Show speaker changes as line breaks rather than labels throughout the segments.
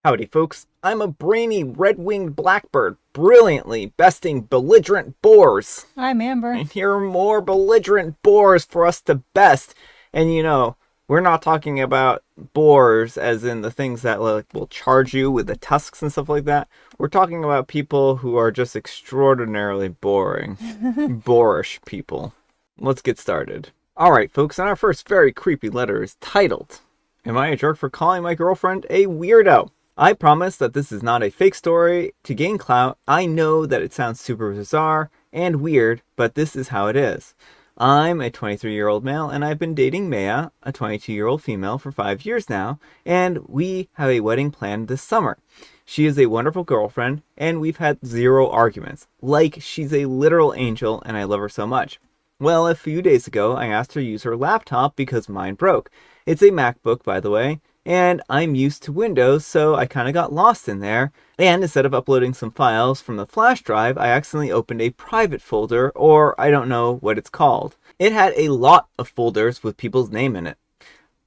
Howdy, folks. I'm a brainy red-winged blackbird, brilliantly besting belligerent boars.
I'm Amber.
And here are more belligerent boars for us to best. And we're not talking about boars as in the things that will charge you with the tusks and stuff like that. We're talking about people who are just extraordinarily boring. Boorish people. Let's get started. Alright, folks, and our first very creepy letter is titled, Am I a jerk for calling my girlfriend a weirdo? I promise that this is not a fake story to gain clout. I know that it sounds super bizarre and weird, but this is how it is. I'm a 23-year-old male, and I've been dating Maya, a 22-year-old female, for 5 years now, and we have a wedding planned this summer. She is a wonderful girlfriend, and we've had zero arguments. Like, she's a literal angel, and I love her so much. Well, a few days ago, I asked her to use her laptop because mine broke. It's a MacBook, by the way, and I'm used to Windows, so I kind of got lost in there. And instead of uploading some files from the flash drive, I accidentally opened a private folder, or I don't know what it's called. It had a lot of folders with people's name in it,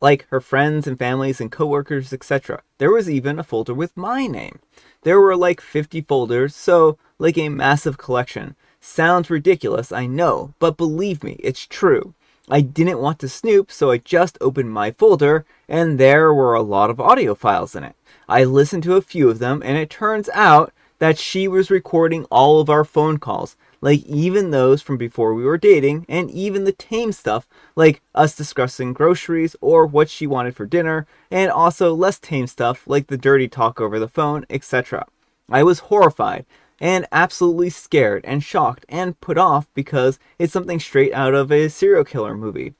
like her friends and families and coworkers, etc. There was even a folder with my name. There were like 50 folders, so like a massive collection. Sounds ridiculous, I know, but believe me, it's true. I didn't want to snoop, so I just opened my folder, and there were a lot of audio files in it. I listened to a few of them, and it turns out that she was recording all of our phone calls, like even those from before we were dating, and even the tame stuff, like us discussing groceries or what she wanted for dinner, and also less tame stuff, like the dirty talk over the phone, etc. I was horrified and absolutely scared and shocked and put off because it's something straight out of a serial killer movie.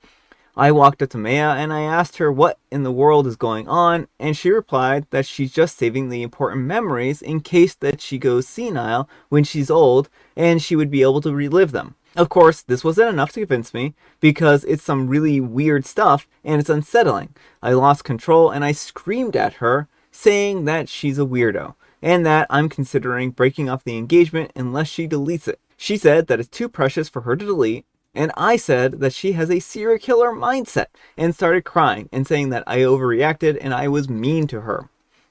I walked up to Maya and I asked her what in the world is going on, and she replied that she's just saving the important memories in case that she goes senile when she's old and she would be able to relive them. Of course, this wasn't enough to convince me because it's some really weird stuff and it's unsettling. I lost control and I screamed at her, saying that she's a weirdo and that I'm considering breaking off the engagement unless she deletes it. She said that it's too precious for her to delete, and I said that she has a serial killer mindset, and started crying and saying that I overreacted and I was mean to her.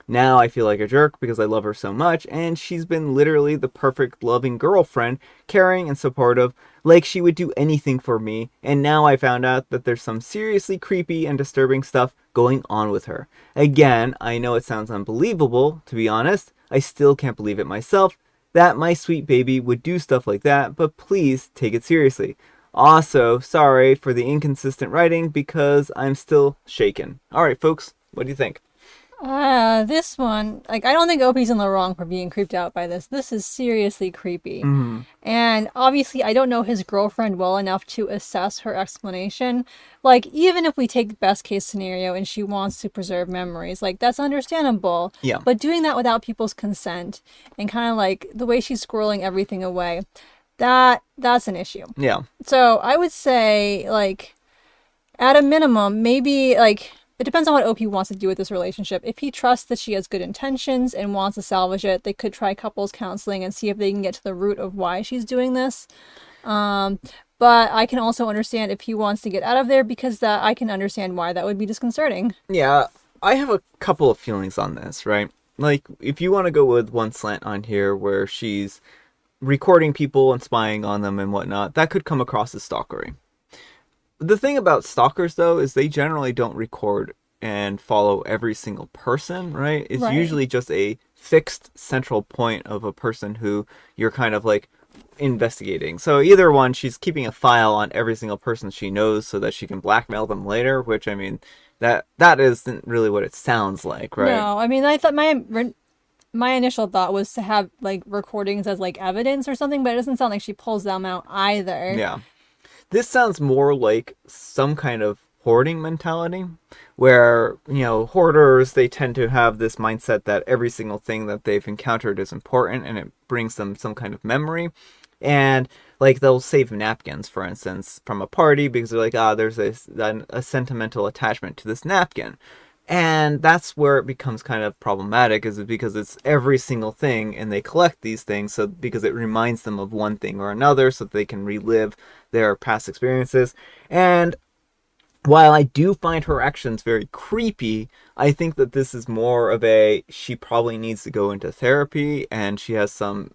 Now I feel like a jerk because I love her so much, and she's been literally the perfect loving girlfriend, caring and supportive, like she would do anything for me, and now I found out that there's some seriously creepy and disturbing stuff going on with her. Again, I know it sounds unbelievable, to be honest. I still can't believe it myself that my sweet baby would do stuff like that, but please take it seriously. Also, sorry for the inconsistent writing because I'm still shaken. Alright, folks, what do you think?
This one, I don't think Opie's in the wrong for being creeped out by this. This is seriously creepy.
Mm-hmm.
And obviously, I don't know his girlfriend well enough to assess her explanation. Like, even if we take best case scenario and she wants to preserve memories, that's understandable.
Yeah.
But doing that without people's consent and kind of like the way she's squirreling everything away, that's an issue.
Yeah.
So I would say, at a minimum, maybe, it depends on what OP wants to do with this relationship. If he trusts that she has good intentions and wants to salvage it, they could try couples counseling and see if they can get to the root of why she's doing this. But I can also understand if he wants to get out of there because I can understand why that would be disconcerting.
Yeah, I have a couple of feelings on this, right? Like, if you want to go with one slant on here where she's recording people and spying on them and whatnot, that could come across as stalkery. The thing about stalkers, though, is they generally don't record and follow every single person, right? It's
Right.
usually just a fixed central point of a person who you're kind of investigating. So either one, she's keeping a file on every single person she knows so that she can blackmail them later, which, I mean, that isn't really what it sounds like, right?
No, I mean, I thought my initial thought was to have recordings as evidence or something, but it doesn't sound like she pulls them out either.
Yeah. This sounds more like some kind of hoarding mentality where, hoarders, they tend to have this mindset that every single thing that they've encountered is important and it brings them some kind of memory. And they'll save napkins, for instance, from a party because they're like, there's a sentimental attachment to this napkin. And that's where it becomes kind of problematic, is because it's every single thing, and they collect these things so because it reminds them of one thing or another, so that they can relive their past experiences. And while I do find her actions very creepy, I think that this is more of a she probably needs to go into therapy and she has some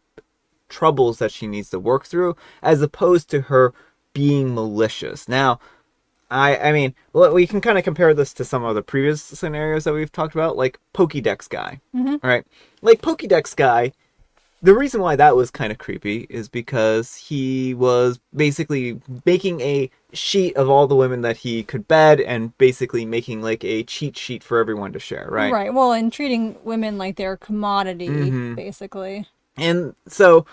troubles that she needs to work through, as opposed to her being malicious. Now, I mean, well, we can kind of compare this to some of the previous scenarios that we've talked about, like Pokédex guy.
Mm-hmm.
All right, like Pokédex guy. The reason why that was kind of creepy is because he was basically making a sheet of all the women that he could bed and basically making like a cheat sheet for everyone to share, right?
Right. Well, and treating women like they're a commodity,
Mm-hmm.
basically.
And so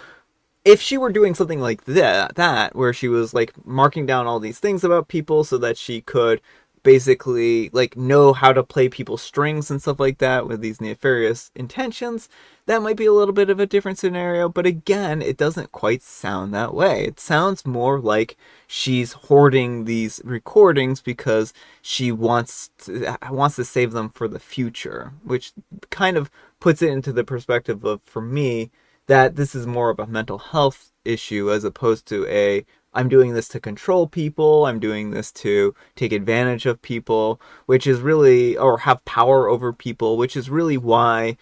if she were doing something like that where she was like marking down all these things about people so that she could basically like know how to play people's strings and stuff like that with these nefarious intentions, that might be a little bit of a different scenario. But again, it doesn't quite sound that way. It sounds more like she's hoarding these recordings because she wants to save them for the future, which kind of puts it into the perspective of, for me, that this is more of a mental health issue as opposed to a I'm doing this to control people, I'm doing this to take advantage of people, which is really, or have power over people, which is really why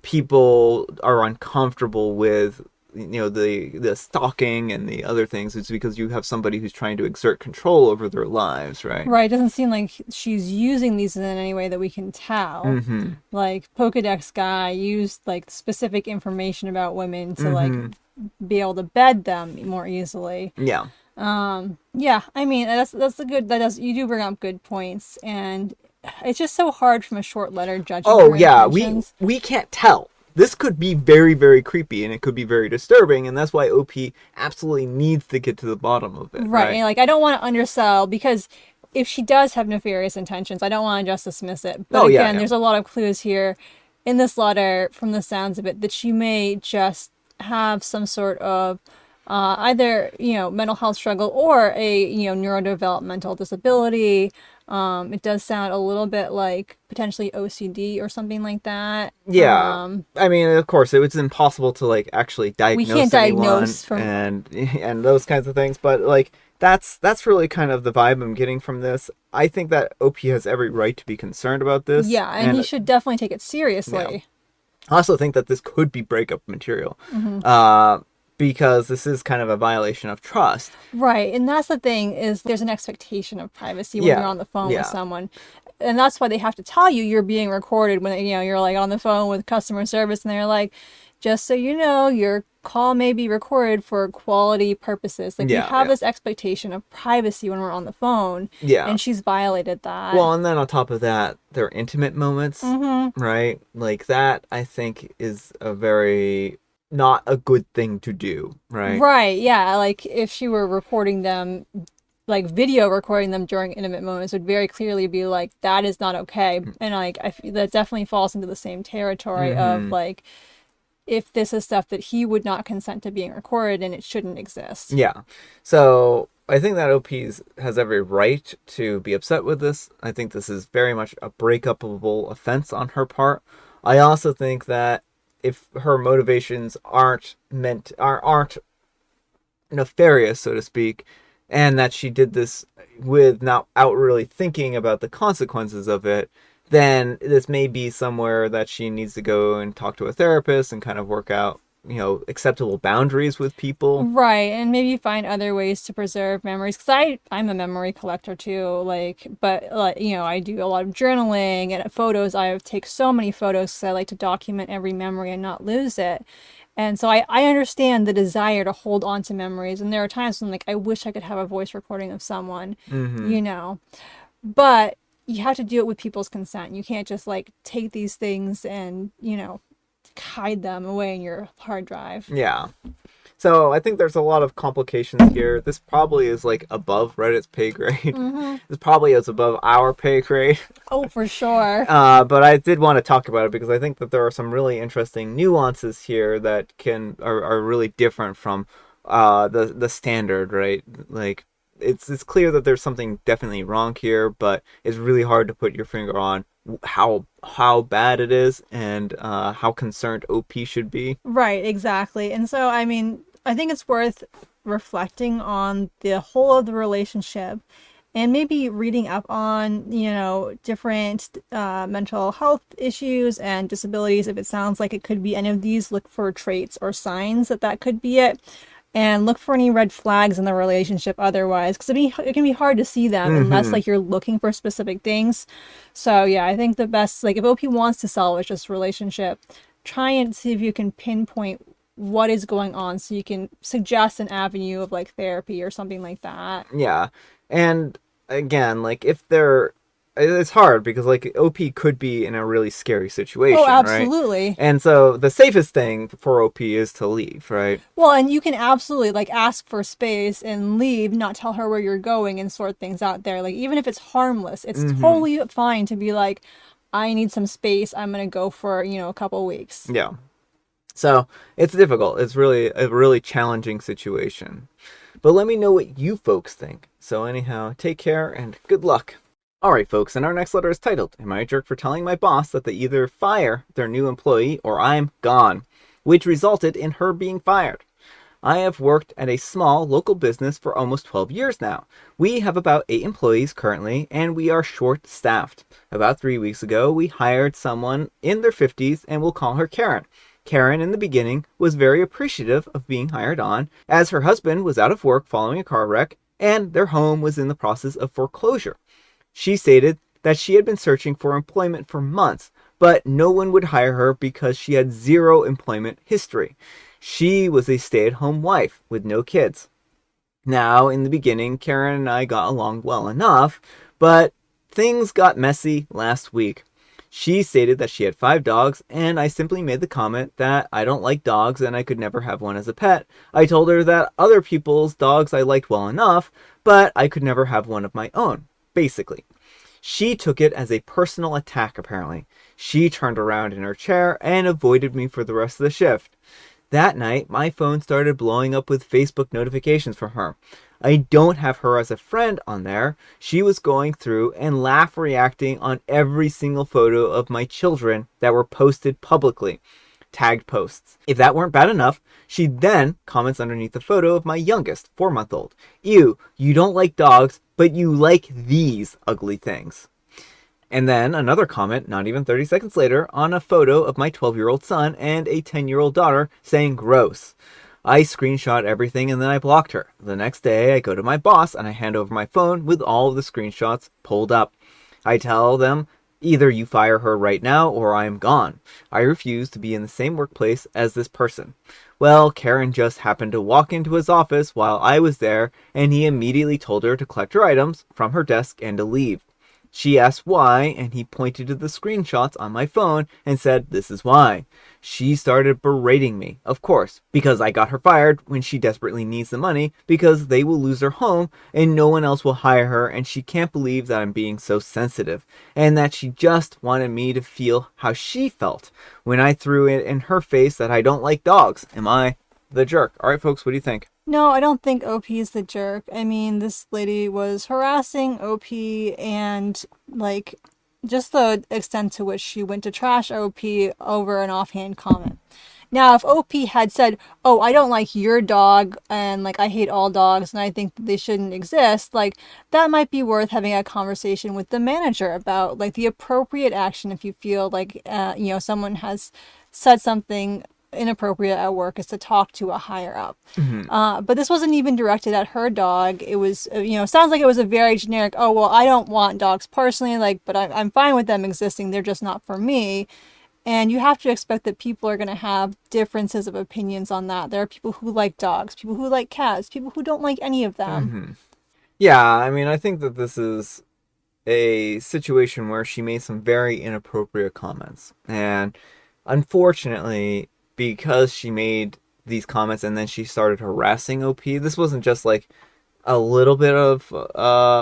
people are uncomfortable with the stalking and the other things. It's because you have somebody who's trying to exert control over their lives, right?
Right. It doesn't seem like she's using these in any way that we can tell.
Mm-hmm.
Like Pokedex guy used like specific information about women to like
Mm-hmm.
be able to bed them more easily.
Yeah.
Yeah, I mean that's the good that does you do bring up good points, and it's just so hard from a short letter judging
Oh
her
yeah, we
intentions.
we can't tell. This could be very, very creepy and it could be very disturbing, and that's why OP absolutely needs to get to the bottom of it,
Right,
right?
and like I don't want to undersell because if she does have nefarious intentions, I don't want to just dismiss it. But
Oh yeah,
again,
yeah.
there's a lot of clues here in this letter from the sounds of it that she may just have some sort of either mental health struggle or a neurodevelopmental disability. It does sound a little bit like potentially OCD or something like that.
Yeah. I mean, of course, it was impossible to like actually
We can't
diagnose anyone
diagnose from.
and those kinds of things, but like that's really kind of the vibe I'm getting from this. I think that OP has every right to be concerned about this,
Yeah, and he
and
should definitely take it
yeah.
seriously.
I also think that this could be breakup material.
Mm-hmm.
Because this is kind of a violation of trust.
Right, and that's the thing is there's an expectation of privacy when you're
Yeah.
on the phone with
Yeah.
someone. And that's why they have to tell you you're being recorded when you're like on the phone with customer service and they're like, just so you know, your call may be recorded for quality purposes. Like we
Yeah,
have
yeah.
this expectation of privacy when we're on the phone,
Yeah.
and she's violated that.
Well, and then on top of that, their intimate moments,
Mm-hmm.
right? Like that, I think is a very not a good thing to do, right?
Right, yeah. Like if she were recording them, like video recording them during intimate moments would very clearly be like, that is not okay. And like, I feel that definitely falls into the same territory of
Mm-hmm.
like, if this is stuff that he would not consent to being recorded and it shouldn't exist.
Yeah. So I think that has every right to be upset with this. I think this is very much a breakupable offense on her part. I also think that if her motivations aren't nefarious, so to speak, and that she did this with not out really thinking about the consequences of it, then this may be somewhere that she needs to go and talk to a therapist and kind of work out, acceptable boundaries with people.
Right, and maybe find other ways to preserve memories. Because I'm a memory collector too. Like, but like I do a lot of journaling and photos. I take so many photos because I like to document every memory and not lose it. And so I understand the desire to hold on to memories. And there are times when like I wish I could have a voice recording of someone,
Mm-hmm.
you know. But you have to do it with people's consent. You can't just like take these things and hide them away in your hard drive.
Yeah. So I think there's a lot of complications here. This probably is like above Reddit's pay grade.
Mm-hmm.
This probably is above our pay grade.
Oh, for sure.
But I did want to talk about it because I think that there are some really interesting nuances here that are really different from the standard, right? Like it's clear that there's something definitely wrong here, but it's really hard to put your finger on how bad it is and how concerned OP should be.
Right, exactly. And so, I mean, I think it's worth reflecting on the whole of the relationship and maybe reading up on, different mental health issues and disabilities. If it sounds like it could be any of these, look for traits or signs that could be it. And look for any red flags in the relationship otherwise, because it can be hard to see them unless
Mm-hmm.
like you're looking for specific things. So yeah, I think the best, like if OP wants to salvage this relationship, try and see if you can pinpoint what is going on so you can suggest an avenue of like therapy or something like that.
Yeah. And again, like if they're it's hard because like OP could be in a really scary
Oh,
situation, right?
absolutely.
And so the safest thing for OP is to leave, right?
Well, and you can absolutely like ask for space and leave, not tell her where you're going and sort things out there. Like even if it's harmless, it's
Mm-hmm.
totally fine to be like, I need some space. I'm gonna go for, a couple weeks.
Yeah. So it's difficult. It's really a really challenging situation. But let me know what you folks think. So anyhow, take care and good luck. Alright, folks, and our next letter is titled, Am I a Jerk for Telling My Boss that they either fire their new employee or I'm gone? Which resulted in her being fired. I have worked at a small local business for almost 12 years now. We have about 8 employees currently, and we are short staffed. About 3 weeks ago, we hired someone in their 50s, and we'll call her Karen. Karen, in the beginning, was very appreciative of being hired on, as her husband was out of work following a car wreck, and their home was in the process of foreclosure. She stated that she had been searching for employment for months, but no one would hire her because she had zero employment history. She was a stay at home wife with no kids. Now, in the beginning, Karen and I got along well enough, but things got messy last week. She stated that she had 5 dogs, and I simply made the comment that I don't like dogs and I could never have one as a pet. I told her that other people's dogs I liked well enough, but I could never have one of my own, basically. She took it as a personal attack, apparently. She turned around in her chair and avoided me for the rest of the shift. That night, my phone started blowing up with Facebook notifications from her. I don't have her as a friend on there. She was going through and laugh reacting on every single photo of my children that were posted publicly. Tagged posts. If that weren't bad enough, she then comments underneath the photo of my youngest, 4-month-old. Ew, you don't like dogs, but you like these ugly things. And then another comment, not even 30 seconds later, on a photo of my 12-year-old son and a 10-year-old daughter saying gross. I screenshot everything and then I blocked her. The next day, I go to my boss and I hand over my phone with all of the screenshots pulled up. I tell them, either you fire her right now or I am gone. I refuse to be in the same workplace as this person. Well, Karen just happened to walk into his office while I was there, and he immediately told her to collect her items from her desk and to leave. She asked why, and he pointed to the screenshots on my phone and said, this is why. She started berating me, of course, because I got her fired when she desperately needs the money because they will lose their home and no one else will hire her, and she can't believe that I'm being so sensitive and that she just wanted me to feel how she felt when I threw it in her face that I don't like dogs. Am I the jerk? All right, folks, what do you think?
No, I don't think OP is the jerk. I mean, this lady was harassing OP and like just the extent to which she went to trash OP over an offhand comment. Now, if OP had said, "Oh, I don't like your dog and like I hate all dogs and I think that they shouldn't exist," like that might be worth having a conversation with the manager about like the appropriate action if you feel like someone has said something inappropriate at work is to talk to a higher up.
Mm-hmm.
But this wasn't even directed at her dog. It was, sounds like it was a very generic, oh, well, I don't want dogs personally, like, but I'm fine with them existing. They're just not for me. And you have to expect that people are going to have differences of opinions on that. There are people who like dogs, people who like cats, people who don't like any of them.
Mm-hmm. Yeah, I mean, I think that this is a situation where she made some very inappropriate comments. And unfortunately, because she made these comments and then she started harassing OP, this wasn't just like a little bit of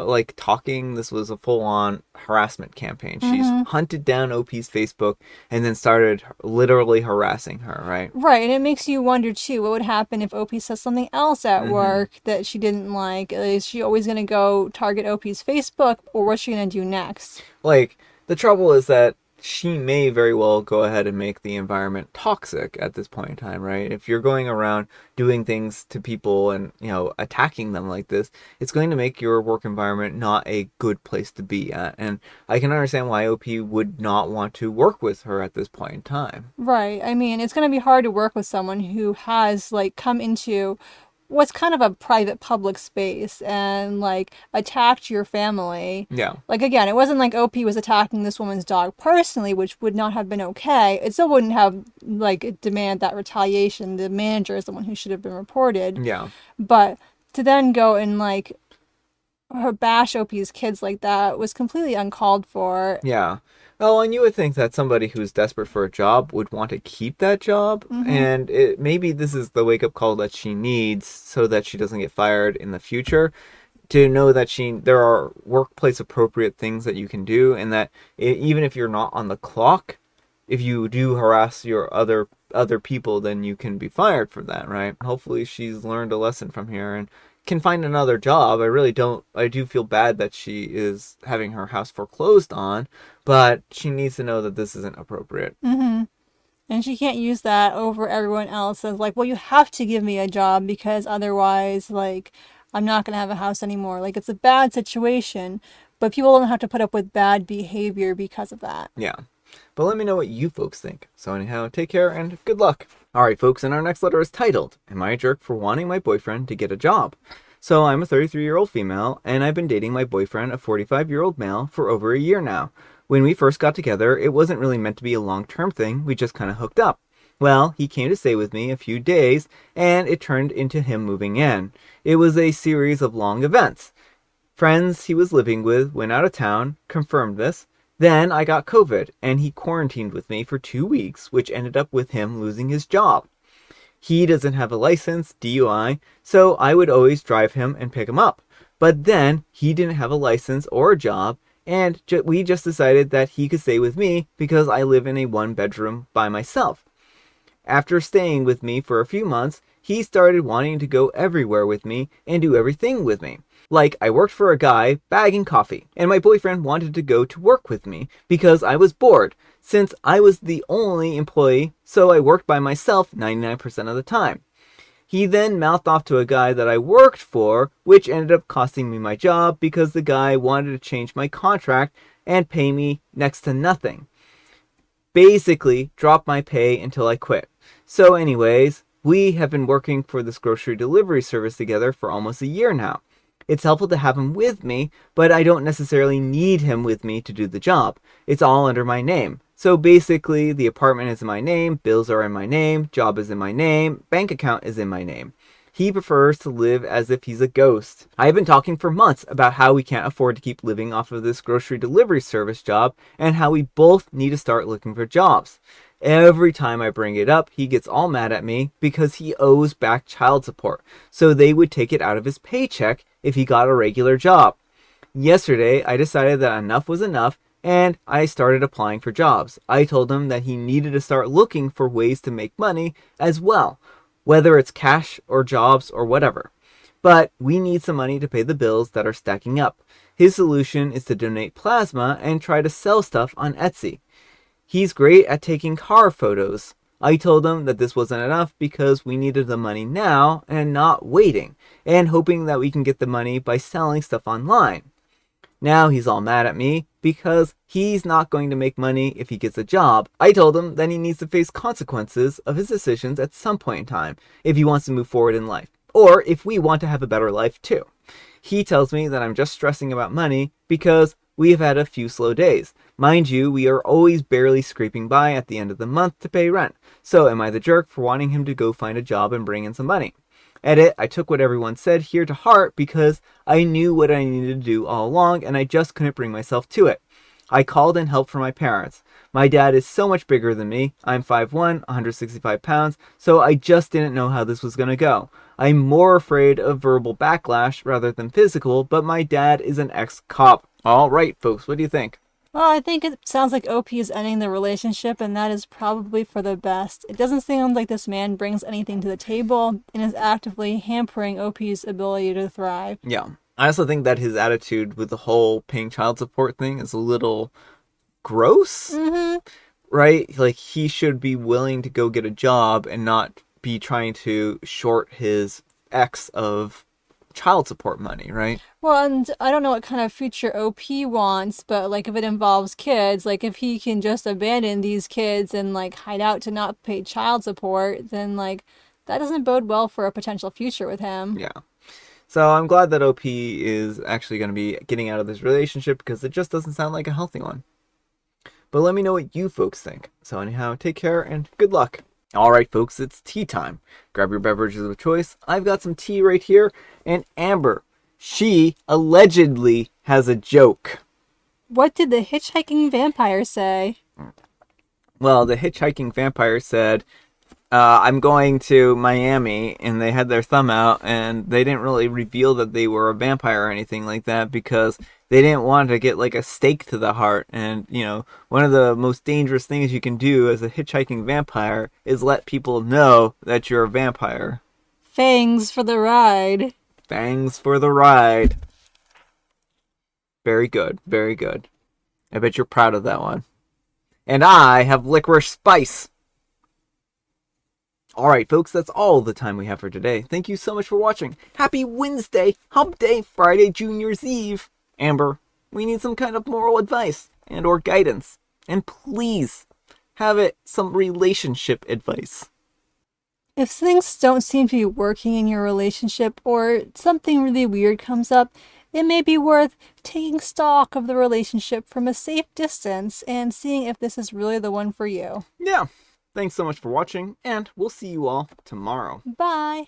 like talking. This was a full-on harassment campaign. She's
Mm-hmm.
hunted down OP's Facebook and then started literally harassing her, right?
Right, and it makes you wonder too, what would happen if OP says something else at
Mm-hmm.
work that she didn't like? Is she always going to go target OP's Facebook, or what's she going to do next?
Like, the trouble is that she may very well go ahead and make the environment toxic at this point in time, right? If you're going around doing things to people and, attacking them like this, it's going to make your work environment not a good place to be at. And I can understand why OP would not want to work with her at this point in time.
Right. I mean, it's going to be hard to work with someone who has like come into what's kind of a private public space and like attacked your family.
Yeah.
Like again, it wasn't like OP was attacking this woman's dog personally, which would not have been okay. It still wouldn't have like demand that retaliation. The manager is the one who should have been reported.
Yeah.
But to then go and like her bash OP's kids like that was completely uncalled for.
Yeah. Oh, and you would think that somebody who's desperate for a job would want to keep that job, and maybe this is the wake-up call that she needs so that she doesn't get fired in the future. To know that there are workplace appropriate things that you can do, and that even if you're not on the clock, if you do harass your other people, then you can be fired for that, right? Hopefully, she's learned a lesson from here and can find another job. I do feel bad that she is having her house foreclosed on, but she needs to know that this isn't appropriate.
Mm-hmm. And she can't use that over everyone else as like, well, you have to give me a job because otherwise, like, I'm not going to have a house anymore. Like, it's a bad situation, but people don't have to put up with bad behavior because of that.
Yeah. But let me know what you folks think. So anyhow, take care and good luck. Alright folks, and our next letter is titled, Am I a Jerk for Wanting My Boyfriend to Get a Job? So I'm a 33-year-old female, and I've been dating my boyfriend, a 45-year-old male, for over a year now. When we first got together, it wasn't really meant to be a long-term thing, we just kind of hooked up. Well, he came to stay with me a few days, and it turned into him moving in. It was a series of long events. Friends he was living with went out of town, confirmed this. Then I got COVID, and he quarantined with me for 2 weeks, which ended up with him losing his job. He doesn't have a license, DUI, so I would always drive him and pick him up. But then he didn't have a license or a job, and we just decided that he could stay with me because I live in a one-bedroom by myself. After staying with me for a few months, he started wanting to go everywhere with me and do everything with me. Like, I worked for a guy bagging coffee, and my boyfriend wanted to go to work with me because I was bored, since I was the only employee, so I worked by myself 99% of the time. He then mouthed off to a guy that I worked for, which ended up costing me my job because the guy wanted to change my contract and pay me next to nothing. Basically, drop my pay until I quit. So anyways, we have been working for this grocery delivery service together for almost a year now. It's helpful to have him with me, but I don't necessarily need him with me to do the job. It's all under my name. So basically, the apartment is in my name, bills are in my name, job is in my name, bank account is in my name. He prefers to live as if he's a ghost. I have been talking for months about how we can't afford to keep living off of this grocery delivery service job and how we both need to start looking for jobs. Every time I bring it up, he gets all mad at me because he owes back child support, so they would take it out of his paycheck if he got a regular job. Yesterday, I decided that enough was enough, and I started applying for jobs. I told him that he needed to start looking for ways to make money as well, whether it's cash or jobs or whatever. But we need some money to pay the bills that are stacking up. His solution is to donate plasma and try to sell stuff on Etsy. He's great at taking car photos. I told him that this wasn't enough because we needed the money now and not waiting, and hoping that we can get the money by selling stuff online. Now he's all mad at me because he's not going to make money if he gets a job. I told him that he needs to face consequences of his decisions at some point in time if he wants to move forward in life, or if we want to have a better life too. He tells me that I'm just stressing about money because we have had a few slow days. Mind you, we are always barely scraping by at the end of the month to pay rent. So am I the jerk for wanting him to go find a job and bring in some money? Edit, I took what everyone said here to heart because I knew what I needed to do all along and I just couldn't bring myself to it. I called in help from my parents. My dad is so much bigger than me. I'm 5'1", 165 pounds, so I just didn't know how this was going to go. I'm more afraid of verbal backlash rather than physical, but my dad is an ex-cop. All right, folks, what do you think?
Well, I think it sounds like OP is ending the relationship, and that is probably for the best. It doesn't seem like this man brings anything to the table and is actively hampering OP's ability to thrive.
Yeah. I also think that his attitude with the whole paying child support thing is a little gross,
Mm-hmm.
right? Like, he should be willing to go get a job and not be trying to short his ex of child support money, right?
Well, and I don't know what kind of future OP wants, but like if it involves kids, like if he can just abandon these kids and like hide out to not pay child support, then like that doesn't bode well for a potential future with him.
Yeah. So I'm glad that OP is actually going to be getting out of this relationship because it just doesn't sound like a healthy one. But let me know what you folks think. So anyhow, take care and good luck. Alright folks, it's tea time. Grab your beverages of choice. I've got some tea right here. And Amber, she allegedly has a joke.
What did the hitchhiking vampire say?
Well, the hitchhiking vampire said, I'm going to Miami, and they had their thumb out, and they didn't really reveal that they were a vampire or anything like that because they didn't want to get like a stake to the heart. And, you know, one of the most dangerous things you can do as a hitchhiking vampire is let people know that you're a vampire.
Fangs for the ride.
Thanks for the ride. Very good, very good. I bet you're proud of that one. And I have licorice spice. Alright, folks, that's all the time we have for today. Thank you so much for watching. Happy Wednesday, Hump Day, Friday, Junior's Eve. Amber, we need some kind of moral advice and or guidance. And please, have it some relationship advice.
If things don't seem to be working in your relationship or something really weird comes up, it may be worth taking stock of the relationship from a safe distance and seeing if this is really the one for you.
Yeah, thanks so much for watching, and we'll see you all tomorrow.
Bye!